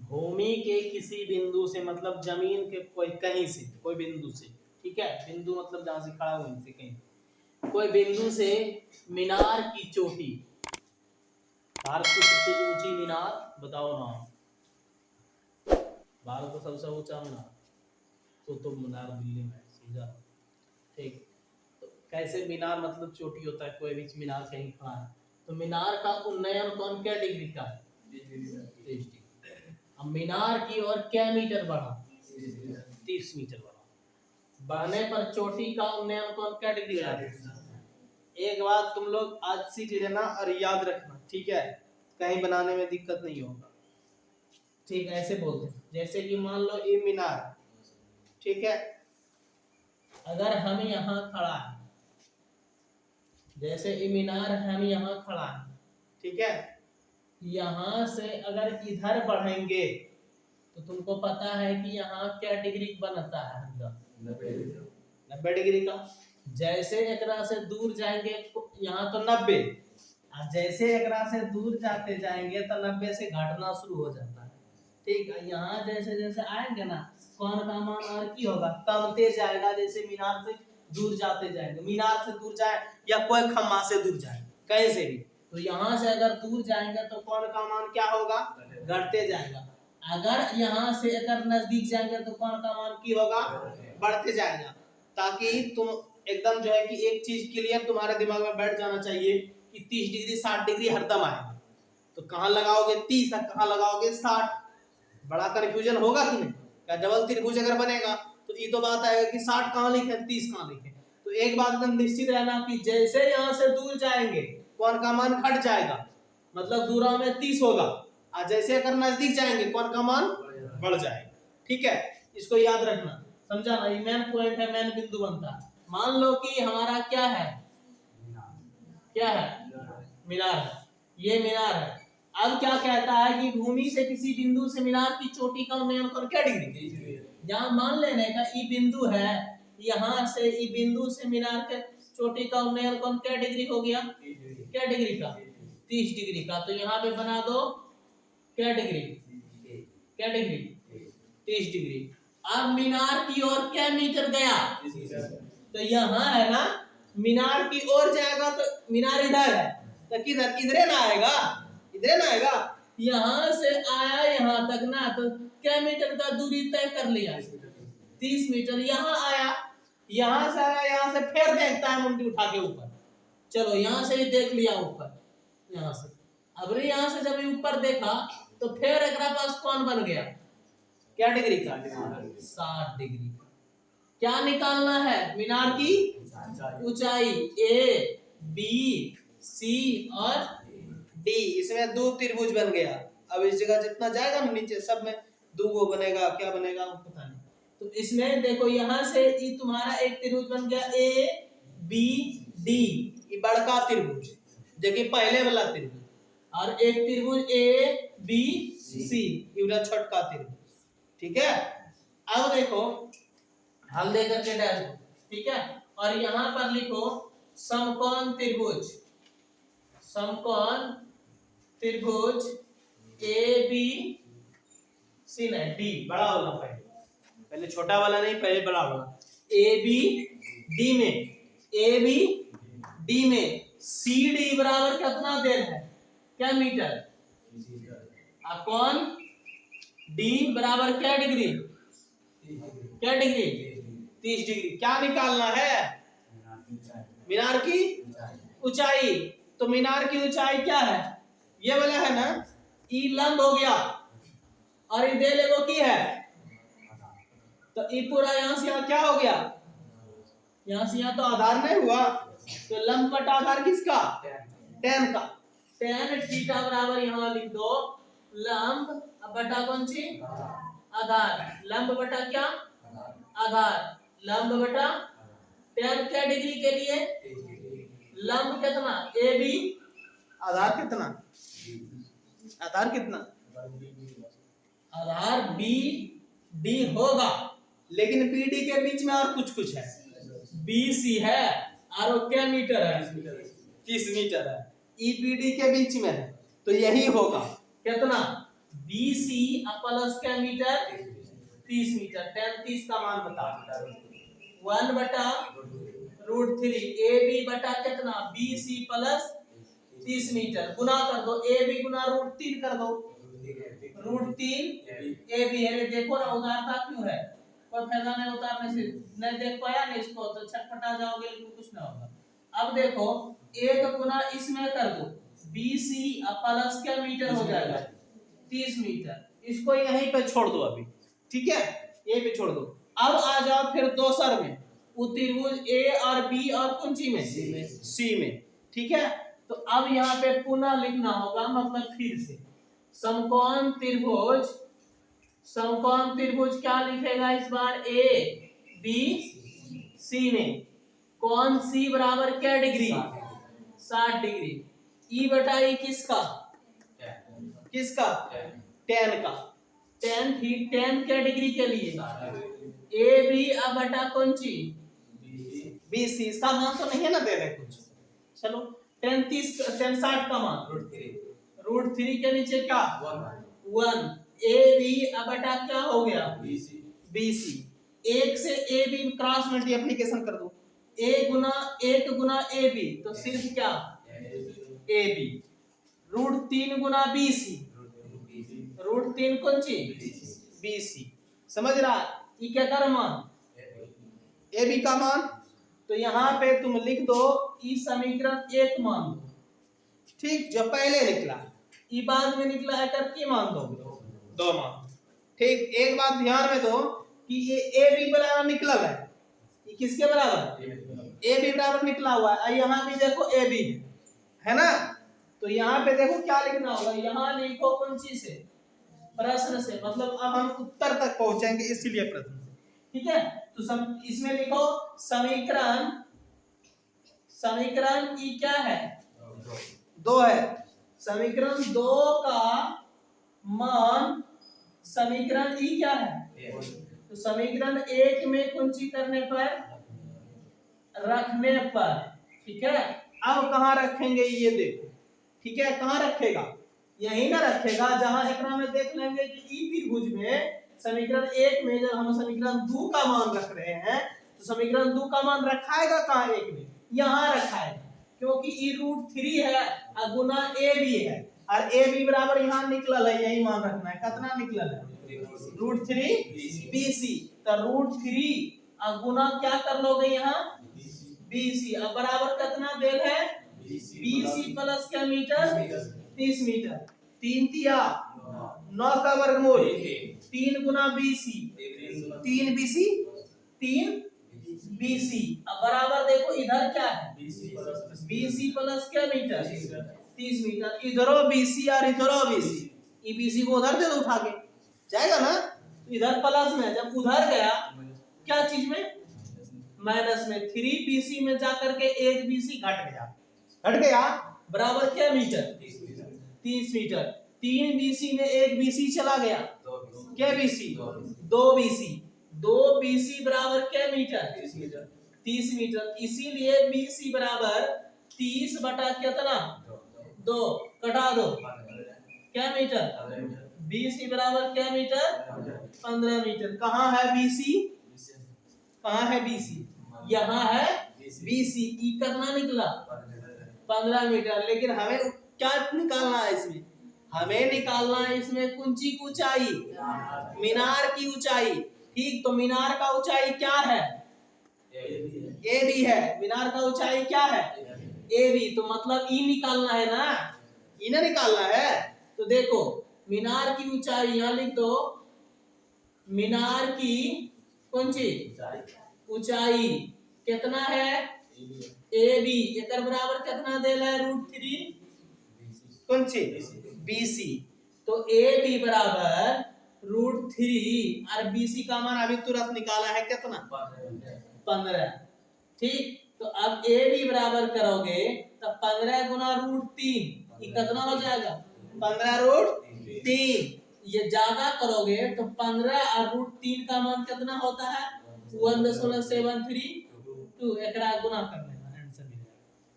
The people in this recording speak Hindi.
भूमि के किसी बिंदु से मतलब जमीन के कोई कहीं से कोई बिंदु से, ठीक है, बिंदु मतलब जहां से खड़ा हो वहीं से कहीं कोई बिंदु से मीनार की चोटी, भारत की सबसे ऊंची मीनार बताओ ना, भारत का सबसे ऊंचा मीनार कुतुब मीनार दिल्ली में, समझा? ठीक, तो कैसे मीनार मतलब चोटी होता है, कोई भी मीनार कहीं खड़ा है, तो मीनार का उन्नयन कौन क्या डिग्री का है? 30 डिग्री। अब मीनार की ओर क्या मीटर बढ़ा? 30 मीटर बढ़ा। बढ़ने पर चोटी का उन्नयन कौन क्या डिग्री का? एक बात तुम लोग आज सीख लेना और याद रखना, ठीक है, कहीं बनाने में दिक्कत नहीं होगा। ठीक है, ऐसे बोलते हैं जैसे कि मान लो ये मीनार, ठीक है, अगर हम यहाँ खड़ा है, जैसे ये मीनार हम यहाँ खड़ा है, ठीक है, यहाँ से अगर इधर बढ़ेंगे तो तुमको पता है कि यहाँ क्या डिग्री बनता है? 90 डिग्री का। जैसे एकरा से दूर जाएंगे यहाँ तो 90, और जैसे एकरा से दूर जाते जाएंगे तो 90 से घटना शुरू हो जाता है। ठीक है, यहाँ जैसे जैसे आएंगे ना कौन का मान और की होगा? कमते जाएगा, जैसे मीनार से दूर जाते जाएंगे, मीनार से दूर जाए या कोई खम्मा से दूर जाए कहीं से भी, तो यहाँ से अगर दूर जाएंगे तो कौन का मान क्या होगा? घटते जाएगा। अगर यहाँ से अगर नजदीक जाएंगे तो कौन का मान की होगा? बढ़ते जाएगा। ताकि तुम एकदम जो है कि एक चीज क्लियर तुम्हारे दिमाग में बैठ जाना चाहिए कि 30 डिग्री 60 डिग्री हरदम आएगा, तो कहाँ लगाओगे 30 और कहाँ लगाओगे 60? बड़ा कंफ्यूजन होगा कि नहीं? क्या डबल त्रिभुज अगर बनेगा तो ये तो बात आएगा कि 60 कहाँ लिखे 30 कहाँ लिखे। तो एक बात एकदम निश्चित रहना कि जैसे यहाँ से दूर जाएंगे कौन का मान घट जाएगा, मतलब दूरा में 30 होगा, और जैसे अगर नजदीक जाएंगे कौन का मान बढ़ जाएगा। ठीक है, इसको याद रखना, समझा ना? ये मेन पॉइंट है, मेन बिंदु बनता है। मान लो कि हमारा क्या है, क्या है? मीनार है, ये मीनार है। अब क्या कहता है कि भूमि से किसी बिंदु से मीनार की चोटी का उन्नयन कर क्या डिग्री? यहाँ मान लेने का ये बिंदु है, यहाँ से ये बिंदु से मीनार के चोटी का उन्नयन कौन क्या डिग्री हो गया? क्या डिग्री का? 30 डिग्री का। तो यहाँ पे बना दो क्या डिग्री? क्या डिग्री? 30 डिग्री। अब मीनार की ओर क्या मीटर गया? तो यहाँ है ना, मीनार की ओर जाएगा तो मीनार इधर है, तो किधर? इधरे ना आएगा, इधरे ना आएगा। यहाँ से आया यहाँ तक ना, तो क्या मीटर का दूरी तय कर लिया? 30 मीटर। यहाँ आया, यहाँ से आया, यहाँ से फिर देखता है मुंडी उठा के ऊपर, चलो यहाँ से ही देख लिया ऊपर, यहाँ से अब यहाँ से जब ऊपर देखा तो फिर एक पास कौन बन गया? क्या डिग्री का? 60 डिग्री। क्या निकालना है? मीनार की ऊंचाई ए बी सी और डी। इसमें दो त्रिभुज बन गया। अब इस जगह जितना जाएगा ना नीचे सब में दो गो बनेगा, क्या बनेगा पता नहीं। तो इसमें देखो यहाँ से ये तुम्हारा एक त्रिभुज बन गया ए बी डी, ये बड़का त्रिभुज देखिए पहले वाला त्रिभुज, और एक त्रिभुज ए बी सी, ये छोटका त्रिभुज। ठीक है, अब देखो हल दे करके डैश दो, ठीक है, और यहाँ पर लिखो समकोण त्रिभुज, समकोण त्रिभुज ए बी सी नहीं डी, बड़ा वाला पहले छोटा वाला नहीं, पहले बड़ा वाला। ए बी डी में, ए बी डी में सी डी बराबर कितना देर है? क्या मीटर? कौन डी बराबर क्या डिग्री? क्या डिग्री? 30 डिग्री। क्या निकालना है? मीनार की ऊंचाई। तो मीनार की ऊंचाई क्या है? ये वाला है ना, ई लंब हो गया और ये दे लेगो की है, तो ई पूरा यहाँ से यहाँ क्या हो गया? यहाँ से यहाँ तो आधार नहीं हुआ, तो लंब बटा आधार किसका? tan का। tan थीटा बराबर यहाँ लिख दो लंब बटा कौन सी? आधार। लंब बटा क्या? आधार। लंब बटा tan क्या डिग्री के लिए? लंब कितना? ए बी, आधार कितना? आधार कितना? आधार बी डी होगा, लेकिन बी डी के बीच में और कुछ है, बी सी है और क्या मीटर है? 30 मीटर है। ई बी डी के बीच में है, तो यही होगा कितना? BC प्लस क्या मीटर 30 मीटर। tan 30 का मान बता 1/√3 AB बटा कितना BC प्लस 30 मीटर गुना कर दो AB गुना √3 कर दो √3 AB है। देखो ना उतारता क्यों है, कोई फायदा नहीं उतारने से, नहीं देख पाया नहीं इसको तो छटपटा जाओगे लेकिन कुछ ना होगा। अब देखो 1 गुना इसमें कर दो BC प्लस क्या मीटर हो जाएगा 30 मीटर, इसको यहीं पे छोड़ दो अभी, ठीक है यहीं पे छोड़ दो। अब आ जाओ फिर दोसर में, त्रिभुज A और B और कौन सी में C में, ठीक है। तो अब यहाँ पे पुनः लिखना होगा, मतलब फिर से समकोण त्रिभुज क्या लिखेगा इस बार A B C में, कौन C बराबर क्या डिग्री 60 डिग्री, E बटा E किसका tan का, tan क्या डिग्री के लिए A B अब बटा कौन सी BC, इसका मान तो नहीं है ना दे रहे कुछ, चलो tan 60 का मान √3 के नीचे क्या 1 AB अब बटा क्या हो गया BC, 1 से AB क्रॉस मल्टीप्लिकेशन कर दो, 1 गुना AB तो सिर्फ क्या AB, √3 गुना BC, √3 कौन सी BC, समझ रहा है। ये क्या कर मान AB का मान, तो यहाँ पे तुम लिख दो ई समीकरण 1 मान दो, ठीक, जो पहले निकला ई बाद में निकला है कर की मान दो 2 मान, ठीक। एक बात ध्यान में दो कि ये AB बराबर निकला है, ये किसके बराबर AB बराबर निकला हुआ है, यहाँ भी देखो AB है ना, तो यहाँ पे देखो क्या लिखना होगा, यहाँ लिखो कौन सी से प्रश्न से, मतलब अब हम उत्तर तक पहुंचेंगे इसीलिए प्रश्न से, ठीक है। तो इसमें लिखो समीकरण ई क्या है 2 है, समीकरण 2 का मान समीकरण ई क्या है, तो समीकरण 1 में कुंची करने पर रखने पर, ठीक है। अब कहाँ रखेंगे ये देखो, ठीक है, कहाँ रखेगा यही ना रखेगा, जहां एकरा में देख लेंगे कि ई त्रिभुज में समीकरण 1 में जब हम समीकरण 2 का मान रख रहे हैं तो समीकरण 2 का मान रखाएगा कहाँ 1 में, यहाँ रखाएगा, क्योंकि ई √3 है और गुना A भी है और A भी बराबर यहाँ निकलल है, यही मान रखना है, कितना निकलल है √3 BC, तो √3 और गुना क्या कर लोगे यहाँ BC, अब बराबर कितना देल है BC प्लस क्या मीटर 30 मीटर, 3 तिया 9 का वर्गमूल 3 गुना BC 3 BC, अब बराबर देखो इधर क्या है BC प्लस क्या मीटर 30 मीटर, इधरो BC और इधरो BC, ई BC को उधर दे दो उठा के जाएगा ना, तो इधर प्लस में, जब उधर गया क्या चीज में माइनस में, 3 BC में जाकर के 1 BC घट गया बराबर क्या मीटर 30 मीटर, 3 BC में 1 BC चला गया क्या BC 2 BC बराबर क्या मीटर 30 मीटर, इसीलिए BC बराबर 30 बटा कितना 2 कटा दो क्या मीटर, BC बराबर क्या मीटर 15 मीटर। कहाँ है BC, कहाँ है BC, यहाँ है BC, ई कितना निकला 15 मीटर, लेकिन हमें क्या निकालना है इसमें, हमें निकालना है इसमें कुंची की ऊंचाई मीनार की ऊंचाई, ठीक। तो मीनार का ऊंचाई क्या है AB है, मीनार का ऊंचाई क्या है AB, तो मतलब ई निकालना है ना, ई ना निकालना है। तो देखो मीनार की ऊंचाई यहाँ लिख दो, मीनार की कौन सी ऊंचाई कितना है AB, एक बराबर कितना देला है √3 कौन सी BC, तो AB बराबर √3 और BC का मान अभी तुरंत निकाला है कितना 15, ठीक। तो अब AB बराबर करोगे तो 15 गुना √3 कितना हो जाएगा 15√3, ये ज्यादा करोगे तो 15 और √3 का मान कितना होता है 1.732, एकरा गुना करना